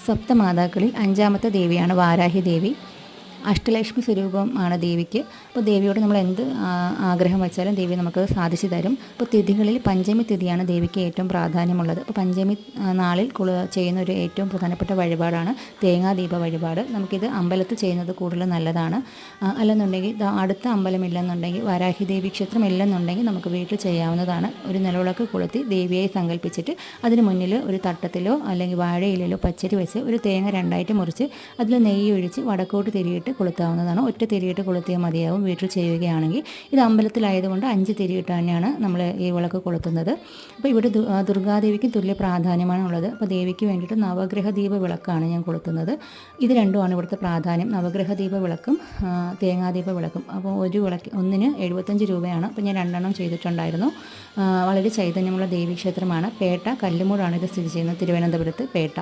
സപ്തമാതാക്കളിൽ അഞ്ചാമത്തെ ദേവിയാണ് വാരാഹി ദേവി. അഷ്ടലക്ഷ്മി സ്വരൂപമാണ് ദേവിക്ക്. അപ്പോൾ ദേവിയോട് നമ്മൾ എന്ത് ആഗ്രഹം വെച്ചാലും ദേവി നമുക്ക് സാധിച്ചു തരും. അപ്പോൾ തിഥികളിൽ പഞ്ചമി തിഥിയാണ് ദേവിക്ക് ഏറ്റവും പ്രാധാന്യമുള്ളത്. അപ്പോൾ പഞ്ചമി നാളിൽ ചെയ്യുന്ന ഒരു ഏറ്റവും പ്രധാനപ്പെട്ട വഴിപാടാണ് തേങ്ങാദീപ വഴിപാട്. നമുക്കിത് അമ്പലത്തിൽ ചെയ്യുന്നത് കൂടുതൽ നല്ലതാണ്. അല്ലെന്നുണ്ടെങ്കിൽ അടുത്ത അമ്പലമില്ലെന്നുണ്ടെങ്കിൽ വാരാഹി ദേവി ക്ഷേത്രം ഇല്ലെന്നുണ്ടെങ്കിൽ നമുക്ക് വീട്ടിൽ ചെയ്യാവുന്നതാണ്. ഒരു നിലവിളക്ക് കൊളുത്തി ദേവിയെ സങ്കല്പിച്ചിട്ട് അതിന് മുന്നിൽ ഒരു തട്ടത്തിലോ അല്ലെങ്കിൽ വാഴയിലോ പച്ചരി വെച്ച് ഒരു തേങ്ങ രണ്ടായിട്ട് മുറിച്ച് അതിൽ നെയ്യ് ഒഴിച്ച് വടക്കോട്ട് തിരിയിട്ട് കൊളുത്താവുന്നതാണ്. ഒറ്റ തിരിയിട്ട് കൊളുത്തിയാൽ മതിയാവും വീട്ടിൽ ചെയ്യുകയാണെങ്കിൽ. ഇത് അമ്പലത്തിലായതുകൊണ്ട് 5 തിരിയിട്ട് തന്നെയാണ് നമ്മൾ ഈ വിളക്ക് കൊളുത്തുന്നത്. അപ്പോൾ ഇവിടെ ദുർഗാദേവിക്ക് തുല്യ പ്രാധാന്യമാണ് ഉള്ളത്. അപ്പോൾ ദേവിക്ക് വേണ്ടിയിട്ട് നവഗ്രഹ ദീപ വിളക്കാണ് ഞാൻ കൊളുത്തുന്നത്. ഇത് രണ്ടുമാണ് ഇവിടുത്തെ പ്രാധാന്യം, നവഗ്രഹ ദീപ വിളക്കും തേങ്ങാദീപ വിളക്കും. അപ്പോൾ ഒരു വിളക്ക് ഒന്നിന് 75 രൂപയാണ്. അപ്പോൾ ഞാൻ 2 എണ്ണം ചെയ്തിട്ടുണ്ടായിരുന്നു. വളരെ ചൈതന്യമുള്ള ദേവീക്ഷേത്രമാണ്. പേട്ട കല്ലുമൂടാണ് ഇത് സ്ഥിതി ചെയ്യുന്നത്, തിരുവനന്തപുരത്ത് പേട്ട.